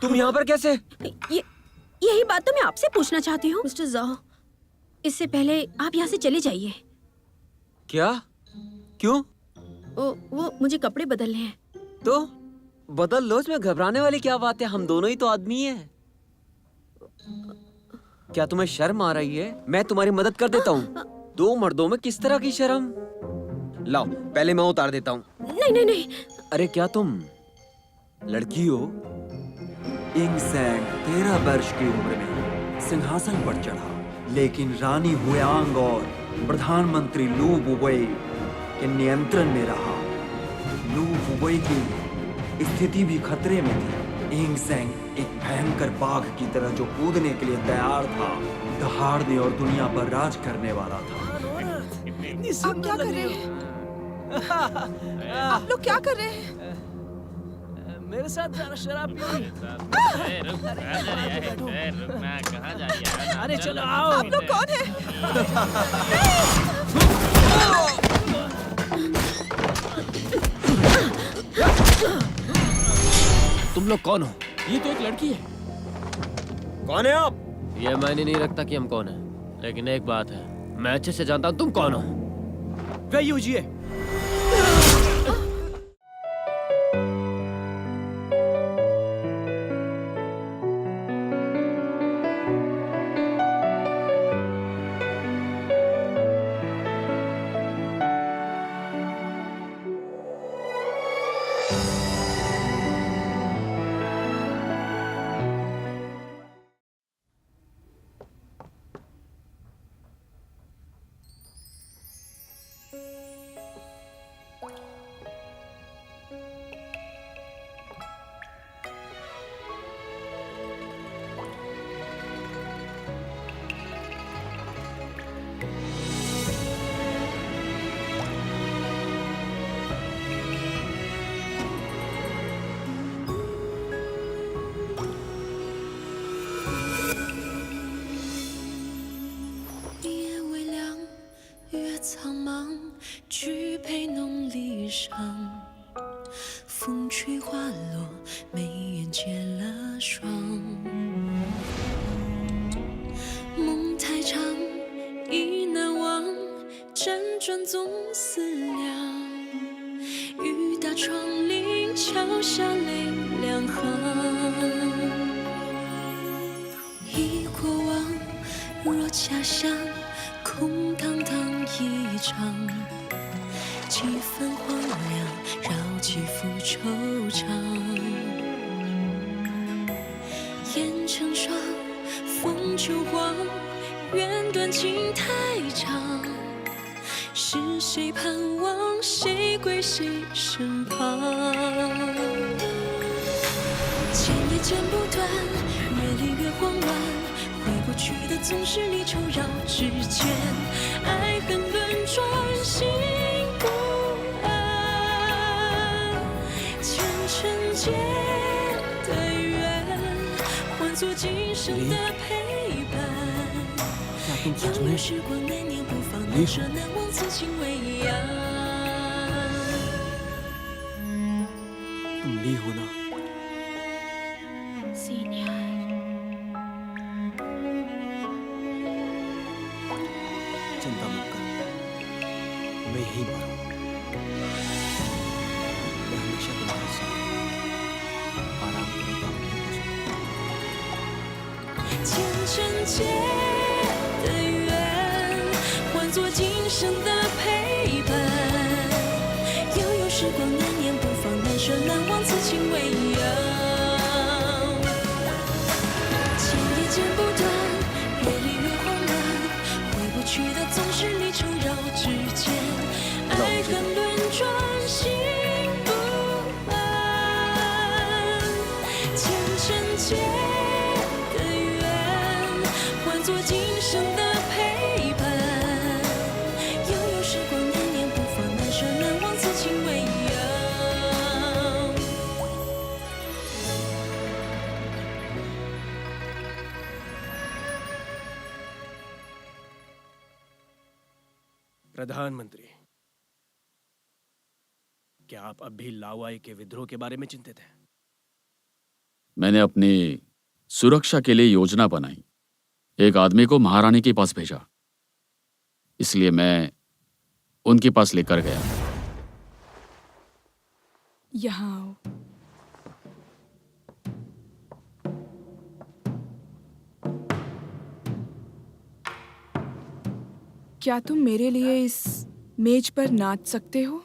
तुम यहाँ पर कैसे? यही बात तो मैं आपसे पूछना चाहती हूँ मिस्टर ज़ाओ। इससे पहले आप यहाँ से चले जाइए। क्या? क्यों? वो मुझे कपड़े बदलने हैं। तो बदल लो, इसमें घबराने वाली क्या बात है? हम दोनों ही तो आदमी हैं। क्या तुम्हें शर्म आ रही है? मैं तुम्हारी मदद कर देता हूँ। दो मर्दों में किस तरह की शर्म? लाओ, पहले मैं उतार देता हूँ। नहीं नहीं नहीं। अरे क्या तुम लड़की हो? इंगसेंग 13 वर्ष की उम्र में सिंहासन पर चढ़ा, लेकिन रानी हुयांग और प्रधानमंत्री लू बुबई के नियंत्रण में रहा। लू बुबई की स्थिति भी खतरे में थी। इंगसेंग एक भयंकर बाघ की तरह जो कूदने के लिए तैयार था, दहाड़ने और दुनिया पर राज करने वाला था। आप क्या कर रहे हैं? आप लोग क्या कर रहे हैं? मेरे साथ जरा शराब पियोगी? अरे चलो आओ। आप लोग कौन हैं? तुम लोग कौन हो? ये तो एक लड़की है। कौन है आप? ये मायने नहीं रखता कि हम कौन है, लेकिन एक बात है, मैं अच्छे से जानता हूँ तुम कौन हो। वे यूजिए। तुम ली हो ना? सीनियर। चिंता मत कर, मैं यहीं पर हूँ। मैं हमेशा तुम्हारे साथ आराम करूँगा। 前尘劫的缘，换作今生的陪伴。悠悠时光难念不放，难舍难忘，此情未央。千夜剪不断，越离越慌乱，回不去的总是离愁绕指尖，爱恨轮转，心不安。前尘劫。 做今生的陪伴，悠悠时光难念不放，难舍难忘，此情未央。प्रधानमंत्री, क्या आप अब भी लाओवाई के विद्रोह के बारे में चिंतित हैं? मैंने अपनी सुरक्षा के लिए योजना बनाई। एक आदमी को महारानी के पास भेजा, इसलिए मैं उनके पास लेकर गया। यहाँ आओ। क्या तुम मेरे लिए इस मेज पर नाच सकते हो?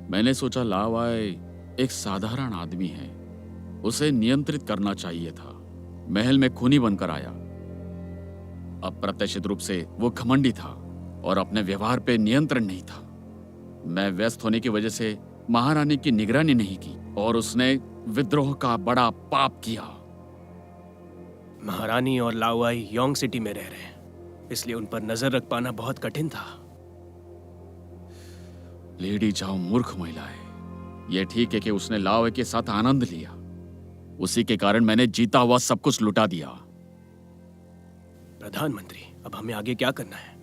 मैंने सोचा लावाई एक साधारण आदमी है, उसे नियंत्रित करना चाहिए था। महल में खूनी बनकर आया। अप्रत्याशित रूप से वो घमंडी था और अपने व्यवहार पे नियंत्रण नहीं था। मैं व्यस्त होने की वजह से महारानी की निगरानी नहीं की और उसने विद्रोह का बड़ा पाप किया। महारानी और लाओआई योंग सिटी में रह रहे हैं, इसलिए उन पर नजर रख पाना बहुत कठिन था। लेडी जाओ मूर्ख महिला है। यह ठीक है कि उसने लाओ के साथ आनंद लिया, उसी के कारण मैंने जीता हुआ सब कुछ लुटा दिया। प्रधानमंत्री, अब हमें आगे क्या करना है?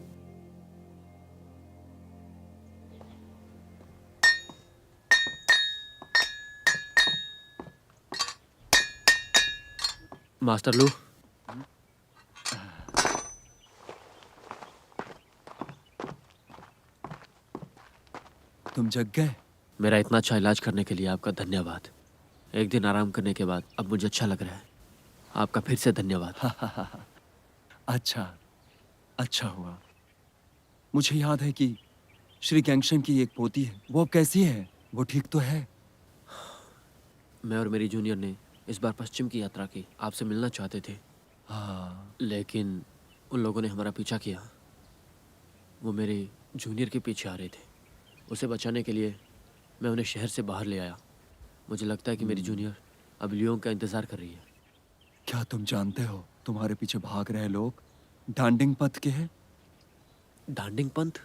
मास्टर लू, तुम जग गए? मेरा इतना अच्छा इलाज करने के लिए आपका धन्यवाद। एक दिन आराम करने के बाद अब मुझे अच्छा लग रहा है। आपका फिर से धन्यवाद। अच्छा हुआ। मुझे याद है कि श्री गैंगशन की एक पोती है, वो अब कैसी है? वो ठीक तो है? मैं और मेरी जूनियर ने इस बार पश्चिम की यात्रा की, आपसे मिलना चाहते थे। हाँ। लेकिन उन लोगों ने हमारा पीछा किया। वो मेरे जूनियर के पीछे आ रहे थे। उसे बचाने के लिए मैं उन्हें शहर से बाहर ले आया। मुझे लगता है कि मेरी जूनियर अब लियोंग का इंतजार कर रही है। क्या तुम जानते हो तुम्हारे पीछे भाग रहे लोग डांडिंग पथ के हैं? डांडिंग पंथ?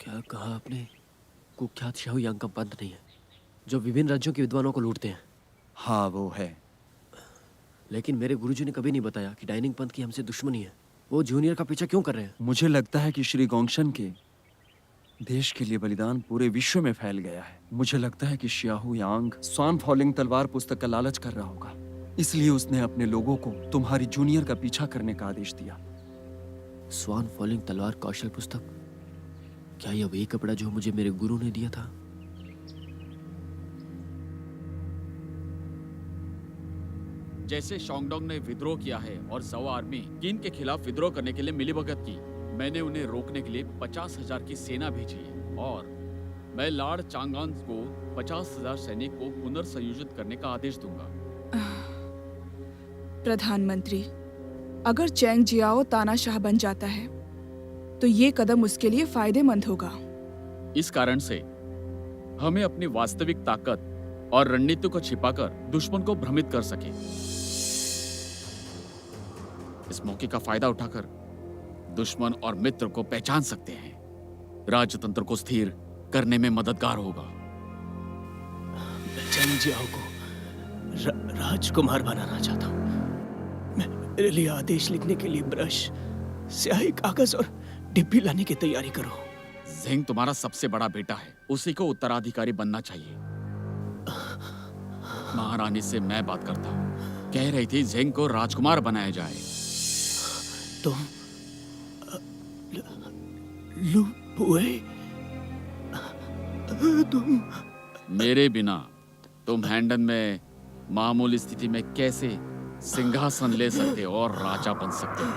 क्या कहा आपने? कुख्यात शाहू यांग का पंथ नहीं है, जो विभिन्न राज्यों के विद्वानों को लूटते हैं? हाँ वो है। लेकिन मेरे गुरुजी ने कभी नहीं बताया कि डाइनिंग पंथ की हमसे दुश्मनी है। वो जूनियर का पीछा क्यों कर रहे हैं? मुझे लगता है कि श्री गोंगशन के देश के लिए बलिदान पूरे विश्व में फैल गया है। मुझे लगता है कि शाहू यांग स्वान फॉलिंग तलवार पुस्तक का लालच कर रहा होगा, इसलिए उसने अपने लोगों को तुम्हारी जूनियर का पीछा करने का आदेश दिया। स्वान फॉलिंग तलवार कौशल पुस्तक? क्या यह वही कपड़ा जो मुझे मेरे गुरु ने दिया था? जैसे शोंगडोंग ने विद्रोह किया है और जवा आर्मी किन के खिलाफ विद्रोह करने के लिए मिलीभगत की, मैंने उन्हें रोकने के लिए 50,000 की सेना भेजी है और मैं लॉर्ड चांगान को 50,000 सैनिक को पुनर्संयोजित करने का आदेश दूंगा। प्रधानमंत्री, अगर चैंग जियाओ तानाशाह बन जाता है तो ये कदम उसके लिए फायदेमंद होगा। इस कारण से हमें अपनी वास्तविक ताकत और रणनीति को छिपाकर दुश्मन को भ्रमित कर सके। इस मौके का फायदा उठाकर दुश्मन और मित्र को पहचान सकते हैं। राजतंत्र को स्थिर करने में मददगार होगा। मैं चैंग जियाओ को राजकुमार बनाना चाहता हूँ। मेरे लिए आदेश लिखने के लिए ब्रश, स्याही, कागज और डिब्बी लाने की तैयारी करो। ज़ेंग तुम्हारा सबसे बड़ा बेटा है, उसी को उत्तराधिकारी बनना चाहिए। महारानी से मैं बात करता हूँ, कह रही थी ज़ेंग को राजकुमार बनाया जाए। तुम लू पुए, तुम मेरे बिना तुम हैंडन में मामूली स्थिति में कैसे सिंहासन ले सकते हो और राजा बन सकते हो?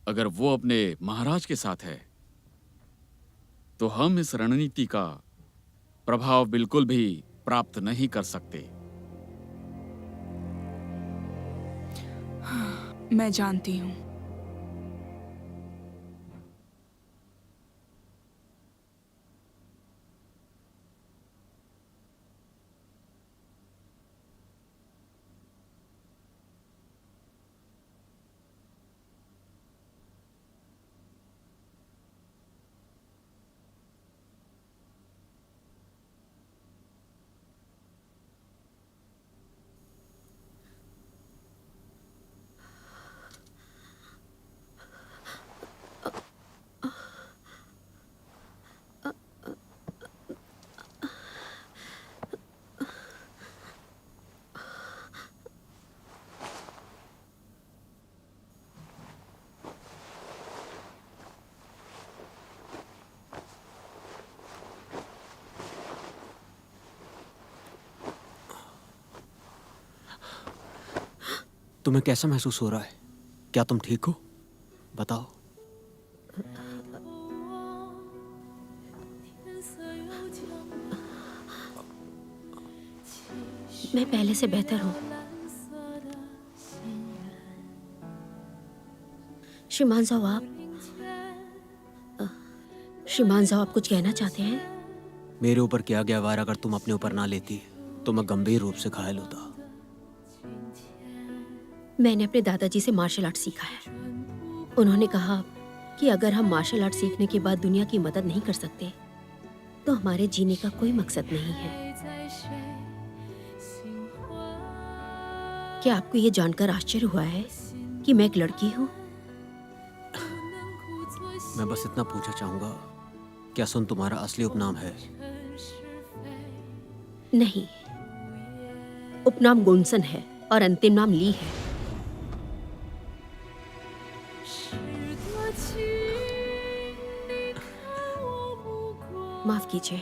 अगर वो अपने महाराज के साथ है तो हम इस रणनीति का प्रभाव बिल्कुल भी प्राप्त नहीं कर सकते। मैं जानती हूँ। तुम्हें कैसा महसूस हो रहा है? क्या तुम ठीक हो? बताओ। मैं पहले से बेहतर हूँ। श्रीमान साहब श्रीमान साहब आप कुछ कहना चाहते हैं? मेरे ऊपर किया गया वार अगर तुम अपने ऊपर ना लेती तो मैं गंभीर रूप से घायल होता। मैंने अपने दादाजी से मार्शल आर्ट सीखा है। उन्होंने कहा कि अगर हम मार्शल आर्ट सीखने के बाद दुनिया की मदद नहीं कर सकते तो हमारे जीने का कोई मकसद नहीं है। क्या आपको ये जानकर आश्चर्य हुआ है कि मैं एक लड़की हूँ? मैं बस इतना पूछना चाहूंगा, क्या सुन तुम्हारा असली उपनाम है? नहीं, उपनाम गोन्सन है और अंतिम नाम ली है। माफ कीजिए,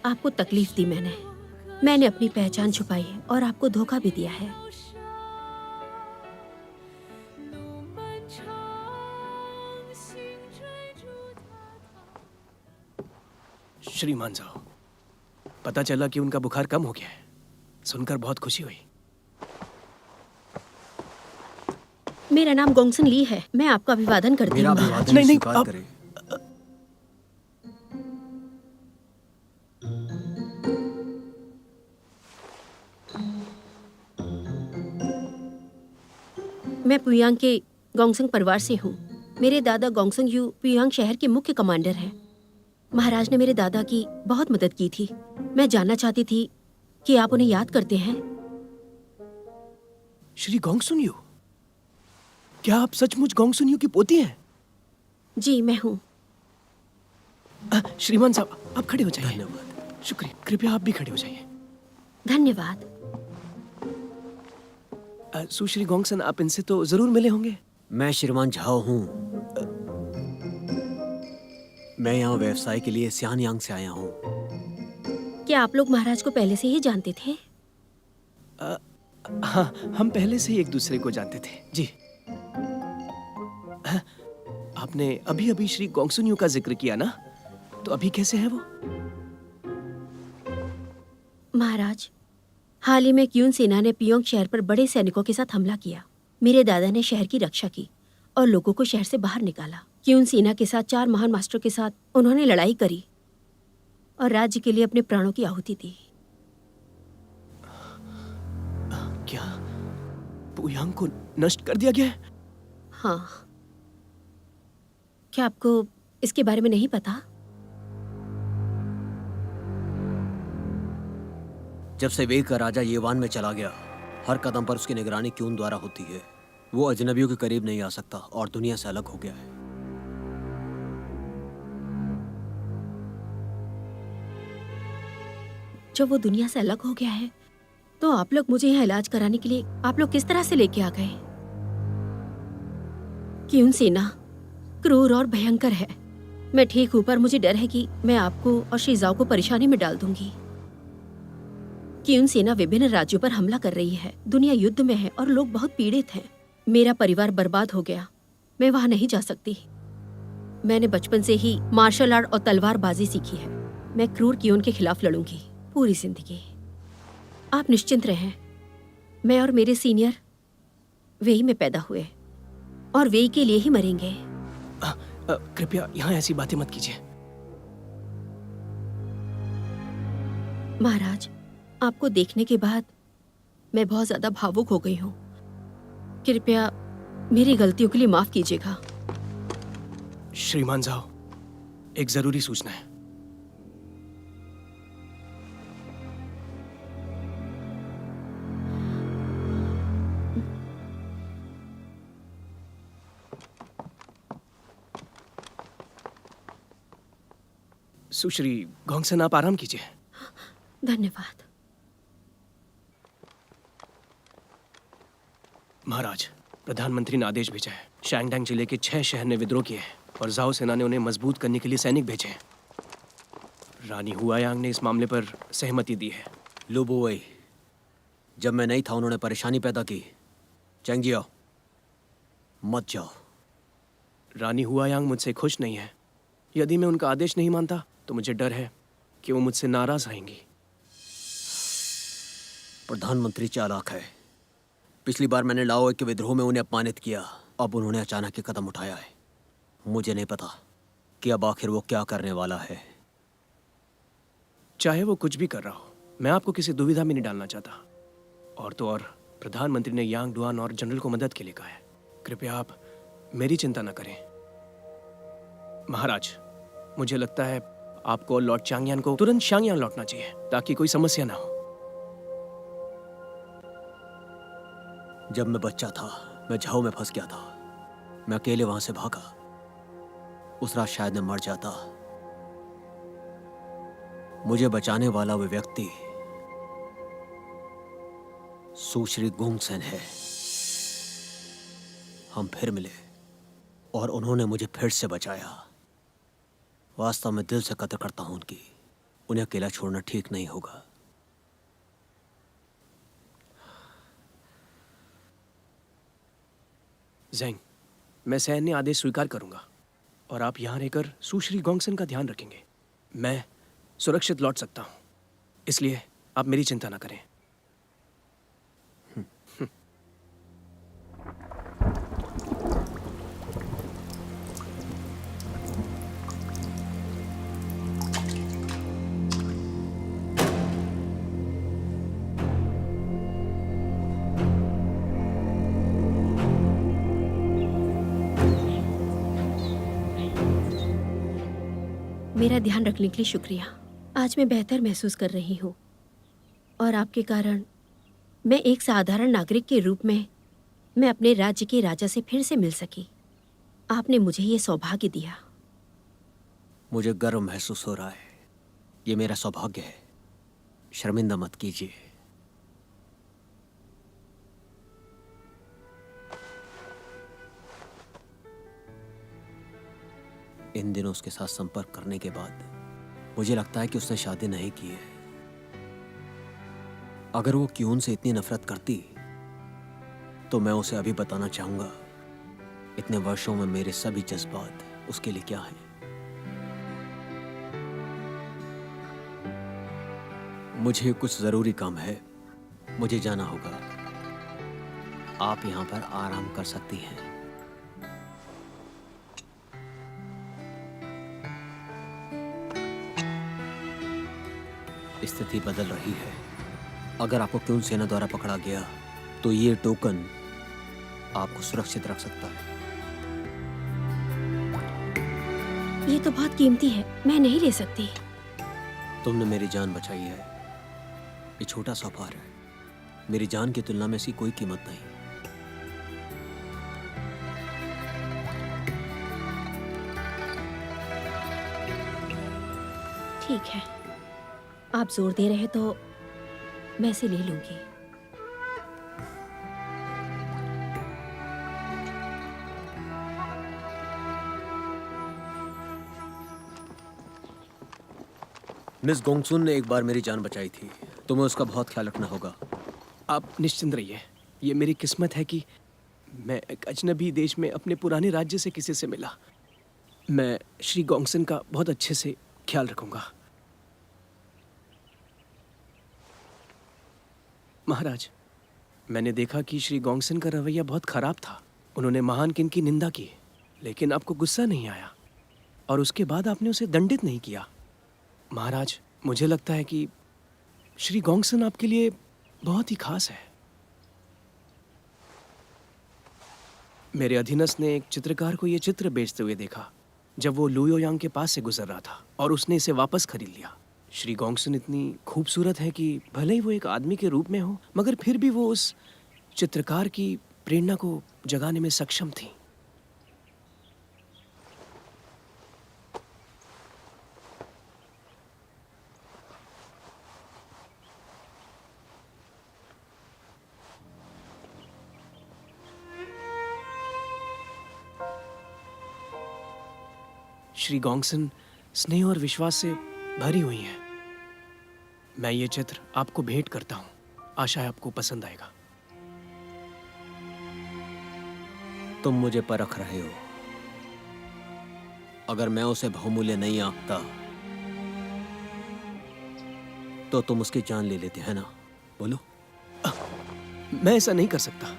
आपको तकलीफ दी मैंने अपनी पहचान छुपाई है और आपको धोखा भी दिया है। श्रीमान साहब, पता चला कि उनका बुखार कम हो गया है। सुनकर बहुत खुशी हुई। मेरा नाम गोंगसन ली है। मैं आपका अभिवादन करती मेरा हूँ। अभिवादन नहीं, स्वीकार आप- करें। मैं पुयांग के गोंगसंग परिवार से हूँ। मेरे दादा गोंगसंग यू पुयांग शहर के मुख्य कमांडर हैं। महाराज ने मेरे दादा की बहुत मदद की थी। मैं जानना चाहती थी कि आप उन्हें याद करते हैं? श्री गोंगसुन यू, क्या आप सचमुच गोंगसुन यू की पोती हैं? जी, मैं हूँ। श्रीमान साहब, आप खड़े हो जाइए। धन्यवाद। शुक्रिया। कृपया आप भी खड़े हो जाइए। धन्यवाद। सुश्री गोंगसन, आप इनसे तो जरूर मिले होंगे। मैं श्रीमान झाओ हूँ। मैं यहाँ व्यवसाय के लिए सियानयांग से आया हूँ। क्या आप लोग महाराज को पहले से ही जानते थे? हाँ, हम पहले से ही एक दूसरे को जानते थे। जी। आपने अभी अभी श्री गोंगसुन यू का जिक्र किया ना, तो अभी कैसे है वो? महाराज, हाल ही में क्यून सेना ने पियोंग शहर पर बड़े सैनिकों के साथ हमला किया। मेरे दादा ने शहर की रक्षा की और लोगों को शहर से बाहर निकाला। क्यून सेना के साथ 4 महान मास्टरों के साथ उन्होंने लड़ाई करी और राज्य के लिए अपने प्राणों की आहुति दी। क्या पुयांग को नष्ट कर दिया गया है? हाँ। क्या आपको इसके बारे में नहीं पता? जब से वेग का राजा येवान में चला गया, हर कदम पर उसकी निगरानी क्यून द्वारा होती है। वो अजनबियों के करीब नहीं आ सकता और दुनिया से अलग हो गया है। जब वो दुनिया से अलग हो गया है तो आप लोग मुझे यहाँ इलाज कराने के लिए आप लोग किस तरह से लेके आ गए? क्यून सेना क्रूर और भयंकर है। मैं ठीक हूँ, पर मुझे डर है कि मैं आपको और शीजाओ को परेशानी में डाल दूंगी। क्यून सेना विभिन्न राज्यों पर हमला कर रही है। दुनिया युद्ध में है और लोग बहुत पीड़ित हैं। मेरा परिवार बर्बाद हो गया। मैं वहां नहीं जा सकती। मैंने बचपन से ही मार्शल आर्ट और तलवारबाजी सीखी है। मैं क्रूर क्यून के खिलाफ लड़ूंगी पूरी जिंदगी। आप निश्चिंत रहें। मैं और मेरे सीनियर वेई में पैदा हुए और वेई के लिए ही मरेंगे। कृपया यहाँ ऐसी बातें मत कीजिए। महाराज, आपको देखने के बाद मैं बहुत ज्यादा भावुक हो गई हूँ। कृपया मेरी गलतियों के लिए माफ कीजिएगा। श्रीमान जाओ, एक जरूरी सूचना है। सुश्री गोंगसन, आप आराम कीजिए। धन्यवाद। महाराज, प्रधानमंत्री ने आदेश भेजा है। शैंगडांग जिले के 6 शहर ने विद्रोह किए हैं और जाओ सेना ने उन्हें मजबूत करने के लिए सैनिक भेजे हैं। रानी हुआयांग ने इस मामले पर सहमति दी है। लू बुवई, जब मैं नहीं था उन्होंने परेशानी पैदा की। चैंग जियाओ, मत जाओ। रानी हुआयांग मुझसे खुश नहीं है। यदि मैं उनका आदेश नहीं मानता तो मुझे डर है कि वो मुझसे नाराज रहेंगी। प्रधानमंत्री चालाक है। पिछली बार मैंने लाओ के विद्रोह में उन्हें अपमानित किया, अब उन्होंने अचानक ये कदम उठाया है। मुझे नहीं पता कि अब आखिर वो क्या करने वाला है। चाहे वो कुछ भी कर रहा हो, मैं आपको किसी दुविधा में नहीं डालना चाहता। और तो और, प्रधानमंत्री ने यांग डुआन और जनरल को मदद के लिए कहा है। कृपया आप मेरी चिंता न करें। महाराज, मुझे लगता है आपको और लॉर्ड चांगयान को तुरंत शांगयान लौटना चाहिए ताकि कोई समस्या ना हो। जब मैं बच्चा था, मैं झाऊ में फंस गया था। मैं अकेले वहां से भागा। उस रात शायद मैं मर जाता। मुझे बचाने वाला वो व्यक्ति सुश्री गोंगसन है। हम फिर मिले और उन्होंने मुझे फिर से बचाया। वास्तव में दिल से कदर करता हूं उनकी। उन्हें अकेला छोड़ना ठीक नहीं होगा। ज़ेंग, मैं सैन्य आदेश स्वीकार करूंगा और आप यहाँ रहकर सुश्री गोंगसन का ध्यान रखेंगे। मैं सुरक्षित लौट सकता हूँ, इसलिए आप मेरी चिंता ना करें। मेरा ध्यान रखने के लिए शुक्रिया। आज मैं बेहतर महसूस कर रही हूँ और आपके कारण मैं एक साधारण नागरिक के रूप में मैं अपने राज्य के राजा से फिर से मिल सकी। आपने मुझे ये सौभाग्य दिया। मुझे गर्व महसूस हो रहा है। ये मेरा सौभाग्य है। शर्मिंदा मत कीजिए। इन दिनों उसके साथ संपर्क करने के बाद मुझे लगता है कि उसने शादी नहीं की है। अगर वो क्यून से इतनी नफरत करती तो मैं उसे अभी बताना चाहूंगा इतने वर्षों में मेरे सभी जज्बात उसके लिए क्या हैं। मुझे कुछ जरूरी काम है, मुझे जाना होगा। आप यहां पर आराम कर सकती हैं। स्थिति बदल रही है। अगर आपको क्यून सेना द्वारा पकड़ा गया तो ये टोकन आपको सुरक्षित रख सकता है। ये तो बहुत कीमती है, मैं नहीं ले सकती। तुमने मेरी जान बचाई है। ये छोटा सा उपहार है। मेरी जान की तुलना में इसकी कोई कीमत नहीं। ठीक है, आप जोर दे रहे तो मैं इसे ले लूंगी। मिस गोंगसुन ने एक बार मेरी जान बचाई थी। तुम्हें उसका बहुत ख्याल रखना होगा। आप निश्चिंत रहिए। ये मेरी किस्मत है कि मैं एक अजनबी देश में अपने पुराने राज्य से किसी से मिला। मैं श्री गोंगसन का बहुत अच्छे से ख्याल रखूंगा। महाराज, मैंने देखा कि श्री गोंगसन का रवैया बहुत खराब था। उन्होंने महान किन की निंदा की, लेकिन आपको गुस्सा नहीं आया और उसके बाद आपने उसे दंडित नहीं किया। महाराज, मुझे लगता है कि श्री गोंगसन आपके लिए बहुत ही खास है। मेरे अधीनस्थ ने एक चित्रकार को यह चित्र बेचते हुए देखा जब वो लुयोयांग के पास से गुजर रहा था और उसने इसे वापस खरीद लिया। श्री गोंगसन इतनी खूबसूरत है कि भले ही वो एक आदमी के रूप में हो, मगर फिर भी वो उस चित्रकार की प्रेरणा को जगाने में सक्षम थी। श्री गोंगसन स्नेह और विश्वास से भरी हुई हैं। मैं ये चित्र आपको भेंट करता हूं। आशा है आपको पसंद आएगा। तुम मुझे परख रहे हो। अगर मैं उसे बहुमूल्य नहीं आंकता तो तुम उसकी जान ले लेते, है ना? बोलो। मैं ऐसा नहीं कर सकता।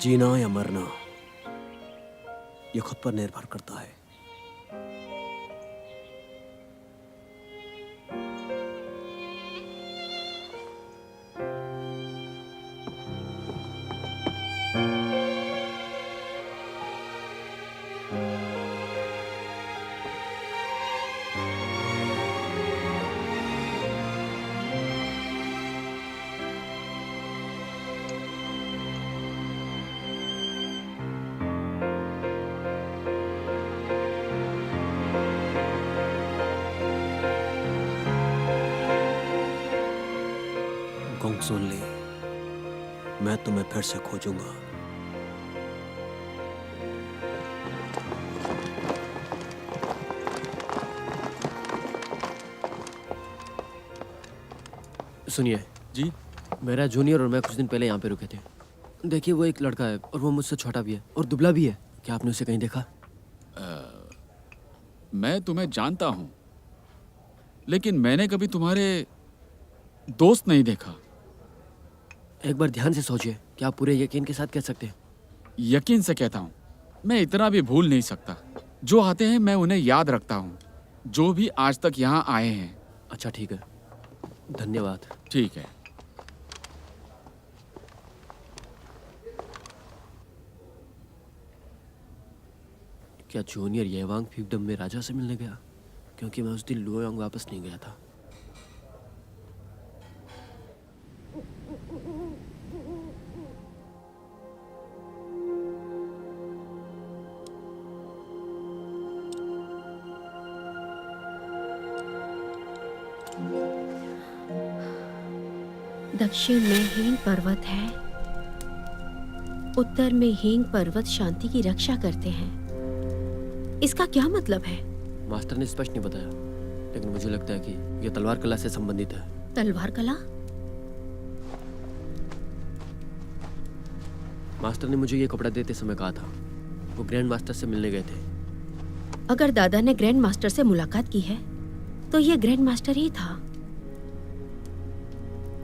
जीना या मरना ये खुद पर निर्भर करता है। सुन ले, मैं तुम्हें फिर से खोजूंगा। सुनिए जी। मेरा जूनियर और मैं कुछ दिन पहले यहाँ पे रुके थे। देखिए, वो एक लड़का है और वो मुझसे छोटा भी है और दुबला भी है। क्या आपने उसे कहीं देखा? मैं तुम्हें जानता हूं, लेकिन मैंने कभी तुम्हारे दोस्त नहीं देखा। एक बार ध्यान से सोचिए। क्या आप पूरे यकीन के साथ कह सकते हैं? यकीन से कहता हूं, मैं इतना भी भूल नहीं सकता। जो आते हैं मैं उन्हें याद रखता हूं, जो भी आज तक यहाँ आए हैं। अच्छा, ठीक है, धन्यवाद। ठीक है। क्या जूनियर येवांग फीवडम में राजा से मिलने गया? क्योंकि मैं उस दिन लुओयांग वापस नहीं गया था। दक्षिण में हेंग पर्वत है, उत्तर में हेंग पर्वत शांति की रक्षा करते हैं। इसका क्या मतलब है? मास्टर ने स्पष्ट नहीं बताया, लेकिन मुझे लगता है कि यह तलवार कला से संबंधित है। तलवार कला? मास्टर ने मुझे ये कपड़ा देते समय कहा था वो ग्रैंड मास्टर से मिलने गए थे। अगर दादा ने ग्रैंड मास्टर से मुलाकात की है तो ये ग्रैंड मास्टर ही था।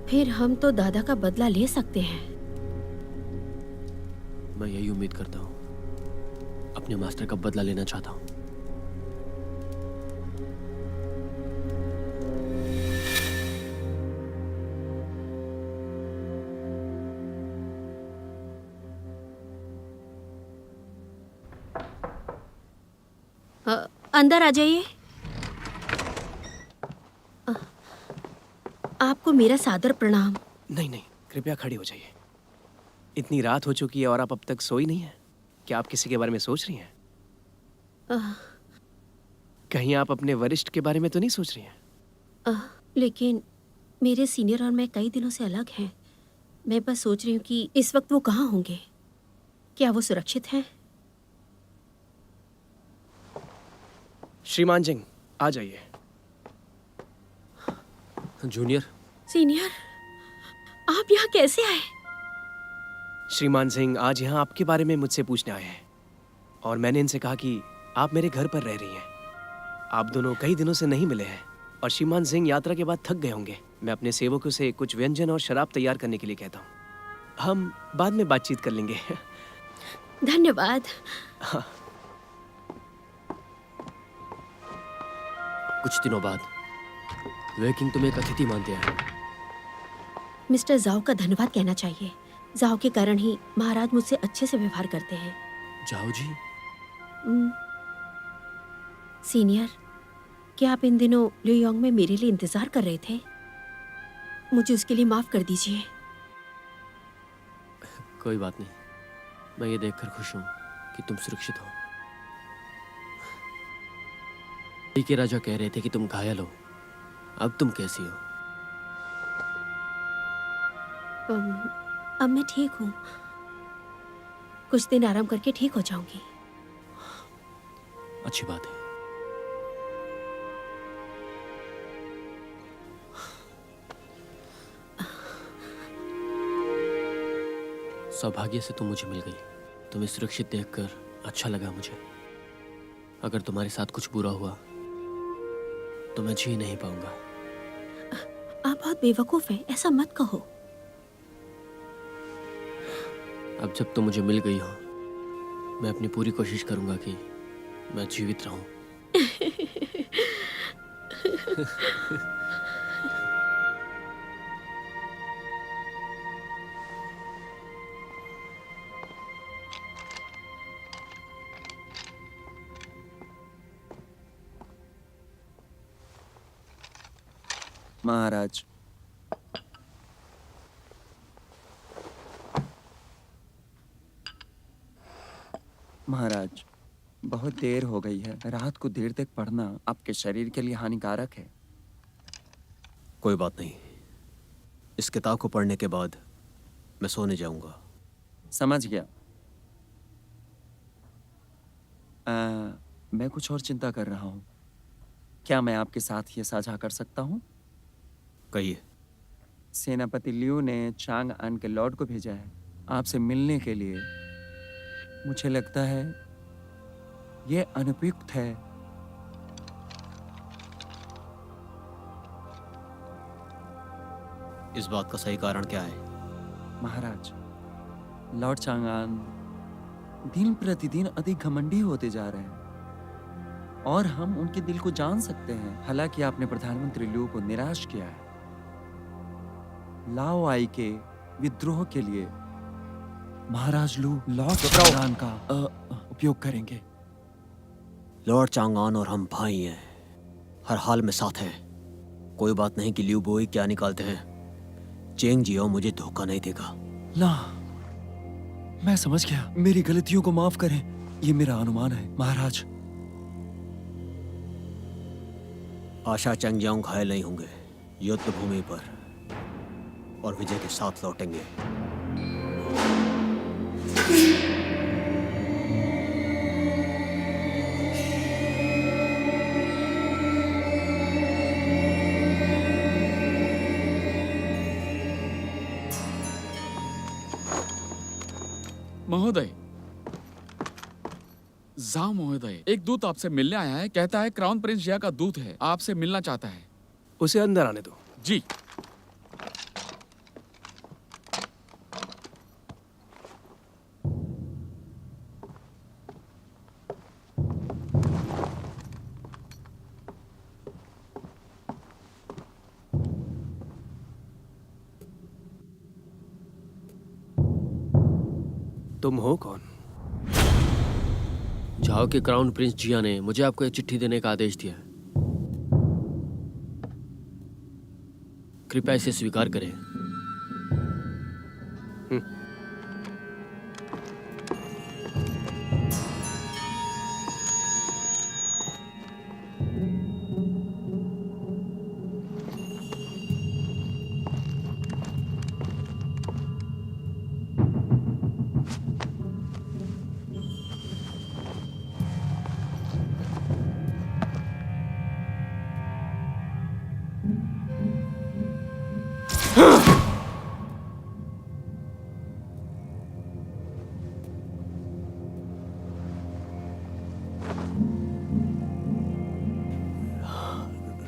फिर हम तो दादा का बदला ले सकते हैं। मैं यही उम्मीद करता हूँ। अपने मास्टर का बदला लेना चाहता हूँ। अंदर आ जाइए। आपको मेरा सादर प्रणाम। नहीं नहीं, कृपया खड़ी हो जाइए। इतनी रात हो चुकी है और आप अब तक सोई नहीं हैं। क्या आप किसी के बारे में सोच रही हैं? कहीं आप अपने वरिष्ठ के बारे में तो नहीं सोच रही हैं? लेकिन मेरे सीनियर और मैं कई दिनों से अलग हैं। मैं बस सोच रही हूँ कि इस वक्त वो कहाँ होंगे। क्या वो सुरक्षित हैं? श्रीमान जिंग, आ जाइए। जूनियर। सीनियर, आप यहाँ कैसे आए? श्रीमान सिंह आज यहाँ आपके बारे में मुझसे पूछने आए हैं और मैंने इनसे कहा कि आप मेरे घर पर रह रही हैं। आप दोनों कई दिनों से नहीं मिले हैं और श्रीमान सिंह यात्रा के बाद थक गए होंगे। मैं अपने सेवकों से कुछ व्यंजन और शराब तैयार करने के लिए कहता हूँ। हम बाद में बातचीत कर लेंगे। धन्यवाद। कुछ दिनों बाद वेकिंग तुम्हें एक अतिथि मानते हैं। मिस्टर जाओ का धन्यवाद कहना चाहिए। जाओ के कारण ही महाराज मुझसे अच्छे से व्यवहार करते हैं। जाओ जी। सीनियर, क्या आप इन दिनों ल्यूयोंग में मेरे लिए इंतजार कर रहे थे? मुझे उसके लिए माफ कर दीजिए। कोई बात नहीं, मैं ये देखकर खुश हूँ कि तुम सुरक्षित हो। के राजा कह रहे थे कि तुम घायल हो, अब तुम कैसी हो? अब मैं ठीक हूँ। कुछ दिन आराम करके ठीक हो जाऊंगी। अच्छी बात है। सौभाग्य से तुम मुझे मिल गई। तुम्हें सुरक्षित देखकर अच्छा लगा मुझे। अगर तुम्हारे साथ कुछ बुरा हुआ तो मैं जी नहीं पाऊंगा। आप बहुत बेवकूफ हैं, ऐसा मत कहो। अब जब तुम मुझे मिल गई हो, मैं अपनी पूरी कोशिश करूंगा कि मैं जीवित रहूं। महाराज, महाराज, बहुत देर हो गई है। रात को देर तक पढ़ना आपके शरीर के लिए हानिकारक है। कोई बात नहीं, इस किताब को पढ़ने के बाद मैं सोने जाऊंगा। समझ गया। मैं कुछ और चिंता कर रहा हूँ। क्या मैं आपके साथ ये साझा कर सकता हूँ? कहिए। सेनापति लियू ने चांग आन के लॉर्ड को भेजा है आपसे मिलने के लिए। मुझे लगता है ये अनुपयुक्त है। इस बात का सही कारण क्या है? महाराज, लॉर्ड चांगान दिन प्रतिदिन अधिक घमंडी होते जा रहे हैं और हम उनके दिल को जान सकते हैं। हालांकि आपने प्रधानमंत्री लियू को निराश किया है। लाओ आई के विद्रोह के लिए महाराज लू लॉर्ड चांगान का उपयोग करेंगे। लॉर्ड चांगान और हम भाई हैं, हर हाल में साथ हैं। कोई बात नहीं कि लियू बोई क्या निकालते हैं। चेंग जियो मुझे धोखा नहीं देगा। ना, मैं समझ गया। मेरी गलतियों को माफ करें। ये मेरा अनुमान है महाराज। आशा चेंगजियांग घायल नहीं होंगे। युद्ध भूमि पर और विजय के साथ लौटेंगे। महोदय, जाओ महोदय, एक दूत आपसे मिलने आया है। कहता है क्राउन प्रिंस जिया का दूत है, आपसे मिलना चाहता है। उसे अंदर आने दो। जी। तुम हो कौन? झाओ के क्राउन प्रिंस जिया ने मुझे आपको एक चिट्ठी देने का आदेश दिया है। कृपया इसे स्वीकार करें।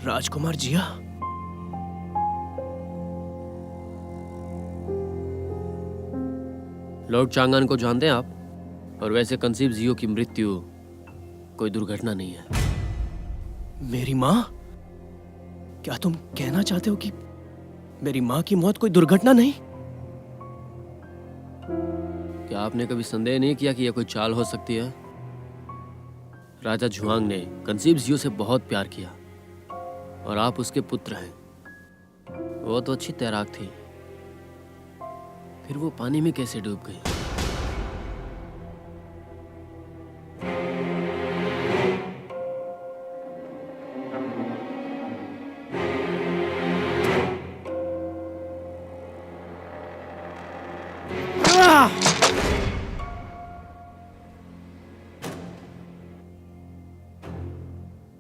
राजकुमार जिया? लॉर्ड चांगान को जानते हैं आप? और वैसे कंसीव जियो की मृत्यु कोई दुर्घटना नहीं है। मेरी माँ? क्या तुम कहना चाहते हो कि मेरी माँ की मौत कोई दुर्घटना नहीं? क्या आपने कभी संदेह नहीं किया कि यह कोई चाल हो सकती है? राजा झुआंग ने कंसीव जियो से बहुत प्यार किया और आप उसके पुत्र हैं। वो तो अच्छी तैराक थी, फिर वो पानी में कैसे डूब गई?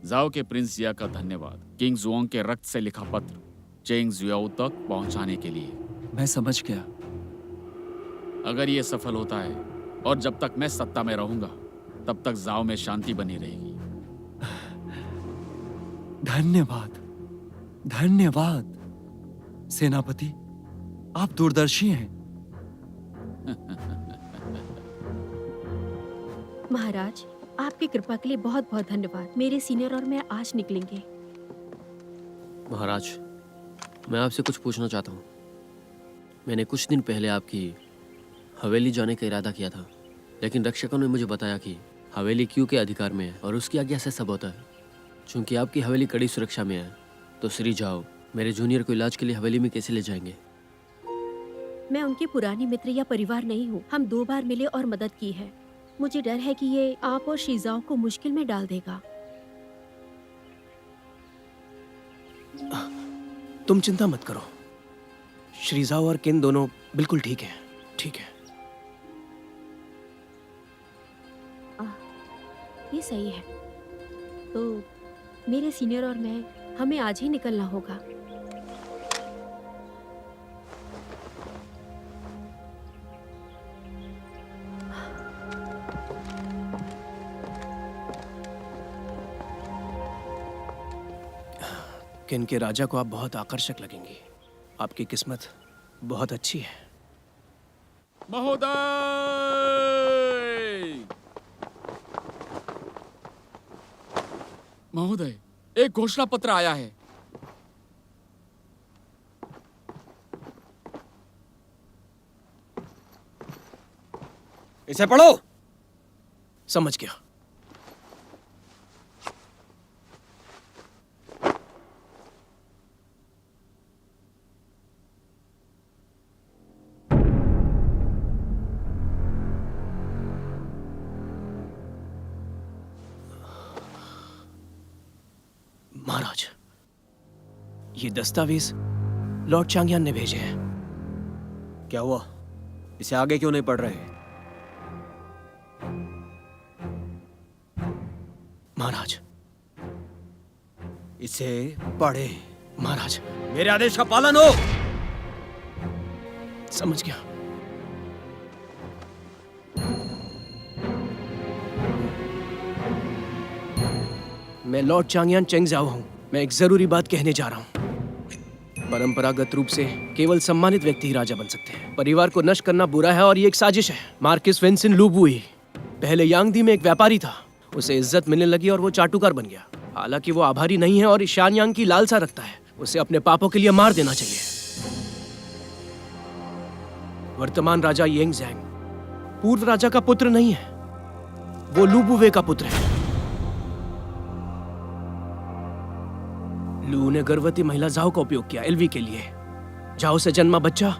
जाओ के प्रिंस जिया का धन्यवाद किंग जुआंग के रक्त से लिखा पत्र चेंग जुआओ तक पहुंचाने के लिए। मैं समझ गया। अगर ये सफल होता है और जब तक मैं सत्ता में रहूंगा तब तक जाओ में शांति बनी रहेगी। धन्यवाद, धन्यवाद सेनापति, आप दूरदर्शी हैं। महाराज, आपकी कृपा के लिए बहुत बहुत धन्यवाद। मेरे सीनियर और मैं आज निकलेंगे। महाराज, मैं आपसे कुछ पूछना चाहता हूँ। मैंने कुछ दिन पहले आपकी हवेली जाने का इरादा किया था, लेकिन रक्षकों ने मुझे बताया कि हवेली क्यू के अधिकार में है और उसकी आज्ञा से सब होता है। चूंकि आपकी हवेली कड़ी सुरक्षा में है, तो श्री जाओ मेरे जूनियर को इलाज के लिए हवेली में कैसे ले जाएंगे? मैं उनकी पुरानी मित्र या परिवार नहीं हूँ। हम 2 बार मिले और मदद की है। मुझे डर है कि ये आप और शीजाओ को मुश्किल में डाल देगा। तुम चिंता मत करो, श्रीजाओ और किन दोनों बिल्कुल ठीक हैं। ठीक है, ये सही है। तो मेरे सीनियर और मैं, हमें आज ही निकलना होगा। किन के राजा को आप बहुत आकर्षक लगेंगी। आपकी किस्मत बहुत अच्छी है। महोदय! महोदय, एक घोषणा पत्र आया है। इसे पढ़ो। समझ गया। महाराज, ये दस्तावेज लॉर्ड चांगयान ने भेजे हैं। क्या हुआ? इसे आगे क्यों नहीं पढ़ रहे? महाराज, इसे पढ़े। महाराज, मेरे आदेश का पालन हो। समझ गया। मैं लॉर्ड चांगयान चेंगजाओ हूं। मैं एक जरूरी बात कहने जा रहा हूं। परंपरागत रूप से केवल सम्मानित व्यक्ति ही राजा बन सकते हैं। परिवार को नष्ट करना बुरा है और ये एक साजिश है। मार्किस वेंसिन लुबुई पहले यांगदी में एक व्यापारी था। उसे इज्जत मिलने लगी और वो चाटुकार बन गया। हालांकि वो आभारी नहीं है और शानयांग की लालसा रखता है। उसे अपने पापों के लिए मार देना चाहिए। वर्तमान राजा येंग ज़ैंग पूर्व राजा का पुत्र नहीं है, वो लुबुवे का पुत्र है। लू ने गर्भवती महिला जाओ का उपयोग किया एलवी के लिए। जाओ से जन्मा बच्चा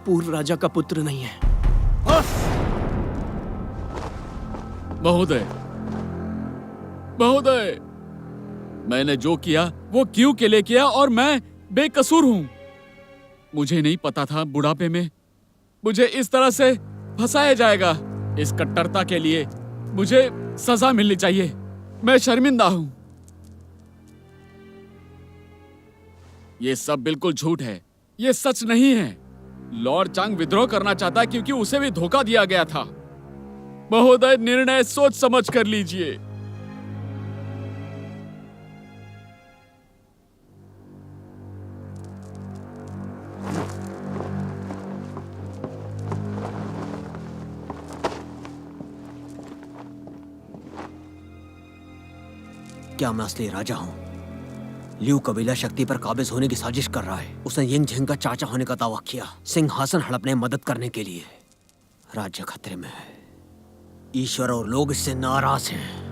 पूर्व राजा का पुत्र नहीं है। महोदय, महोदय, मैंने जो किया वो क्यों के लिए किया और मैं बेकसूर हूं। मुझे नहीं पता था बुढ़ापे में मुझे इस तरह से फंसाया जाएगा। इस कट्टरता के लिए मुझे सजा मिलनी चाहिए। मैं शर्मिंदा हूं। ये सब बिल्कुल झूठ है, ये सच नहीं है। लॉर्ड चांग विद्रोह करना चाहता है क्योंकि उसे भी धोखा दिया गया था। महोदय, निर्णय सोच समझ कर लीजिए। क्या मैं असली राजा हूँ? ल्यू कबीला शक्ति पर काबिज होने की साजिश कर रहा है। उसने यिंग झेंग का चाचा होने का दावा किया, सिंहासन हड़पने मदद करने के लिए। राज्य खतरे में है। ईश्वर और लोग इससे नाराज हैं।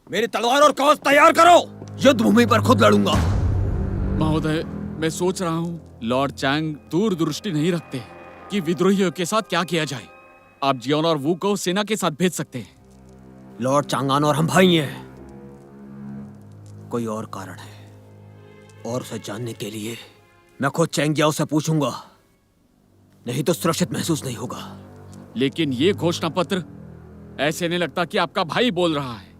मेरी तलवार और कवच तैयार करो। युद्ध भूमि पर खुद लड़ूंगा। महोदय, मैं सोच रहा हूँ लॉर्ड चैंग दूरदृष्टि नहीं रखते कि विद्रोहियों के साथ क्या किया जाए। आप जियोन और वू को सेना के साथ भेज सकते हैं। लॉर्ड चांगान और हम भाई हैं। कोई और कारण है, और उसे जानने के लिए मैं खुद चैंग जियाओ से पूछूंगा, नहीं तो सुरक्षित महसूस नहीं होगा। लेकिन ये घोषणा पत्र ऐसे नहीं लगता कि आपका भाई बोल रहा है।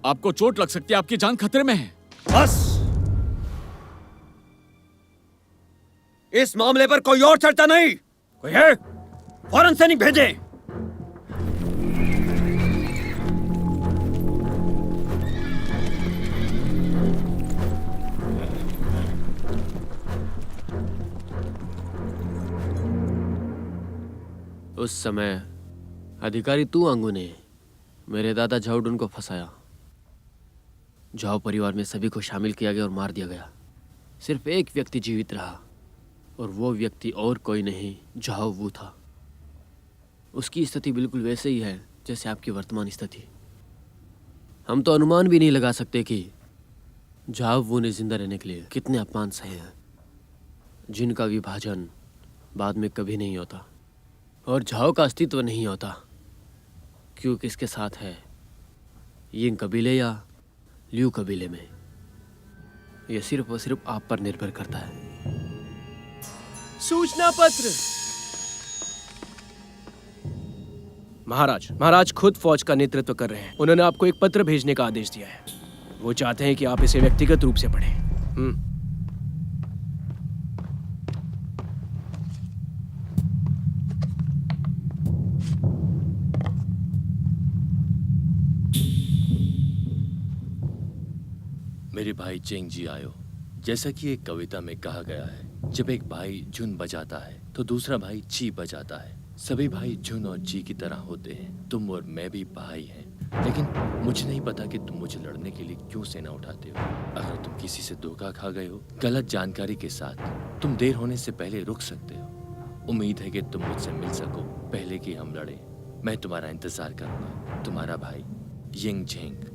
आपको चोट लग सकती है, आपकी जान खतरे में है। बस, इस मामले पर कोई और चर्चा नहीं। कोई है? फौरन सैनिक भेजें। उस समय अधिकारी तू आंगू ने मेरे दादा झाउडुन को फंसाया। झाओ परिवार में सभी को शामिल किया गया और मार दिया गया। सिर्फ एक व्यक्ति जीवित रहा, और वो व्यक्ति और कोई नहीं, झाओ वू था। उसकी स्थिति बिल्कुल वैसे ही है जैसे आपकी वर्तमान स्थिति। हम तो अनुमान भी नहीं लगा सकते कि झाओ वू ने जिंदा रहने के लिए कितने अपमान सहे हैं, जिनका विभाजन बाद में कभी नहीं होता, और झाओ का अस्तित्व नहीं होता क्योंकि इसके साथ है यिंग कबीले या ल्यू कबीले में। यह सिर्फ और सिर्फ आप पर निर्भर करता है। सूचना पत्र। महाराज खुद फौज का नेतृत्व कर रहे हैं। उन्होंने आपको एक पत्र भेजने का आदेश दिया है। वो चाहते हैं कि आप इसे व्यक्तिगत रूप से पढ़ें। मेरे भाई चेंग जी आयो, जैसा कि एक कविता में कहा गया है, जब एक भाई झुन बजाता है तो दूसरा भाई ची बजाता है। सभी भाई झुन और ची की तरह होते हैं। तुम और मैं भी भाई हैं, लेकिन मुझे नहीं पता कि तुम मुझे लड़ने के लिए क्यों सेना उठाते हो। अगर तुम किसी से धोखा खा गए हो गलत जानकारी के साथ, तुम देर होने से पहले रुक सकते हो। उम्मीद है कि तुम मुझसे मिल सको पहले कि हम लड़े। मैं तुम्हारा इंतजार करूंगा। तुम्हारा भाई यिंग झेंग।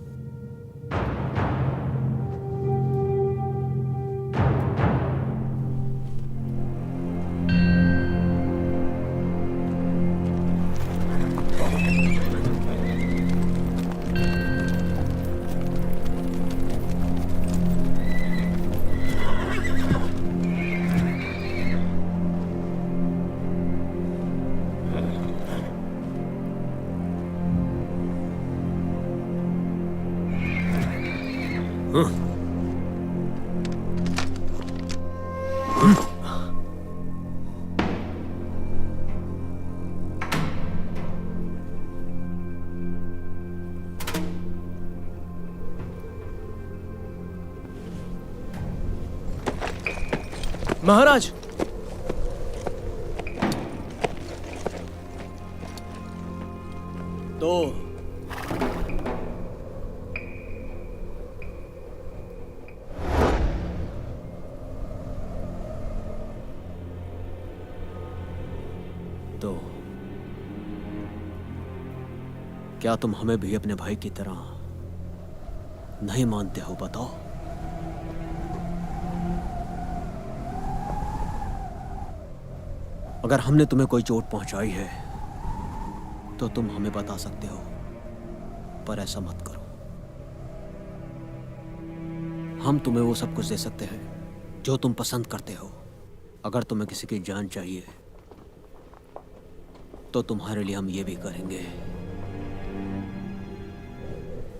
महाराज, तो क्या तुम हमें भी अपने भाई की तरह नहीं मानते हो? बताओ। अगर हमने तुम्हें कोई चोट पहुंचाई है तो तुम हमें बता सकते हो, पर ऐसा मत करो। हम तुम्हें वो सब कुछ दे सकते हैं जो तुम पसंद करते हो। अगर तुम्हें किसी की जान चाहिए तो तुम्हारे लिए हम ये भी करेंगे।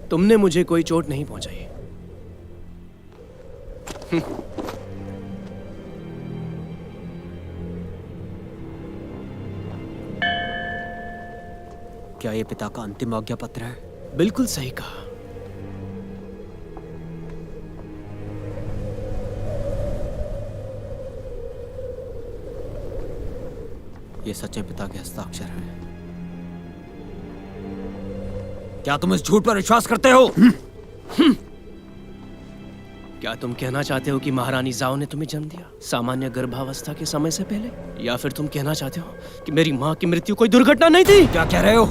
तुमने मुझे कोई चोट नहीं पहुंचाई। क्या ये पिता का अंतिम आज्ञा पत्र है? बिल्कुल सही कहा। ये सच्चे पिता के हस्ताक्षर हैं। क्या तुम इस झूठ पर विश्वास करते हो? क्या तुम कहना चाहते हो कि महारानी जाओ ने तुम्हें जन्म दिया सामान्य गर्भावस्था के समय से पहले? या फिर तुम कहना चाहते हो कि मेरी माँ की मृत्यु कोई दुर्घटना नहीं थी? क्या कह रहे हो?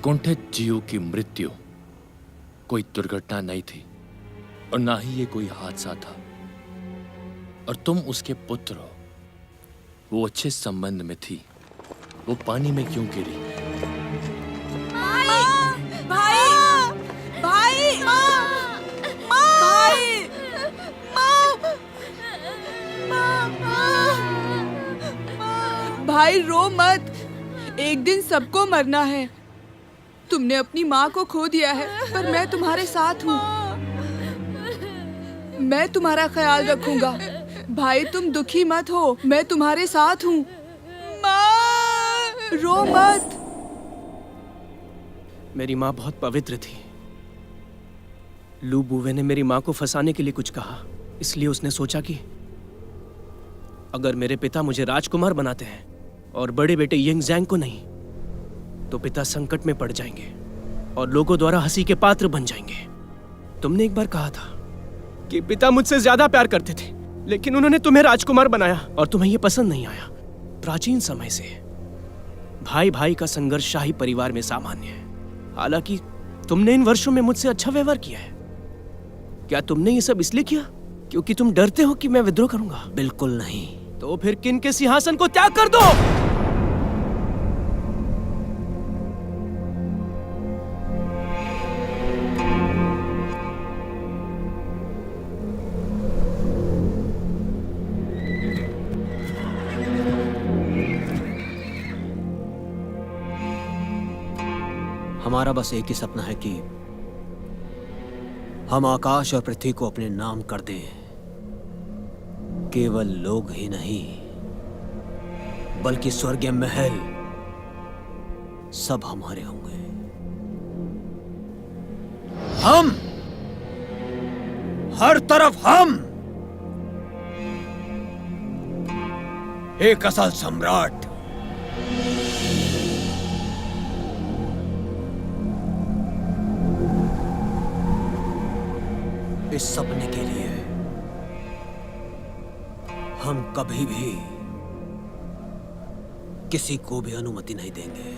कुंठित जीव की मृत्यु कोई दुर्घटना नहीं थी और ना ही ये कोई हादसा था। और तुम उसके पुत्र हो। वो अच्छे संबंध में थी, वो पानी में क्यों गिरी? भाई रो मत, एक दिन सबको मरना है। तुमने अपनी माँ को खो दिया है, पर मैं तुम्हारे साथ हूँ। मैं तुम्हारा ख्याल रखूंगा। भाई तुम दुखी मत हो, मैं तुम्हारे साथ हूँ। माँ, रो मत। मेरी माँ बहुत पवित्र थी। लू बुवे ने मेरी माँ को फंसाने के लिए कुछ कहा, इसलिए उसने सोचा कि अगर मेरे पिता मुझे राजकुमार बनाते हैं और बड़े बेटे यिंग ज़ैंग को नहीं, तो पिता संकट में पड़ जाएंगे और लोगों द्वारा हंसी के पात्र बन जाएंगे। तुमने एक बार कहा था कि पिता मुझसे ज्यादा प्यार करते थे, लेकिन उन्होंने तुम्हें राजकुमार बनाया और तुम्हें यह पसंद नहीं आया। प्राचीन समय से भाई भाई का संघर्ष शाही परिवार में सामान्य है। हालांकि तुमने इन वर्षों में मुझसे अच्छा व्यवहार किया है। क्या तुमने ये सब इसलिए किया क्योंकि तुम डरते हो कि मैं विद्रोह करूंगा? बिल्कुल नहीं। तो फिर किन के सिंहासन को त्याग कर दो। हमारा बस एक ही सपना है कि हम आकाश और पृथ्वी को अपने नाम कर दें। केवल लोग ही नहीं, बल्कि स्वर्गीय महल सब हमारे होंगे। हम, हर तरफ हम, एक असल सम्राट। इस सपने के लिए हम कभी भी किसी को भी अनुमति नहीं देंगे।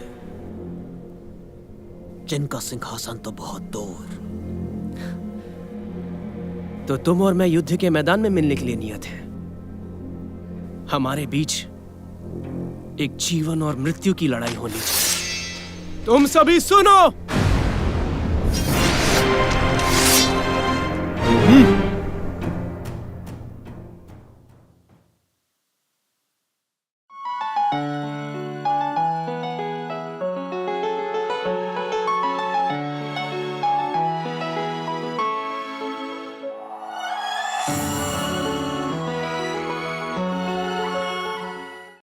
जिनका सिंहासन तो बहुत दूर। तो तुम और मैं युद्ध के मैदान में मिलने के लिए नियत है। हमारे बीच एक जीवन और मृत्यु की लड़ाई होनी चाहिए। तुम सभी सुनो।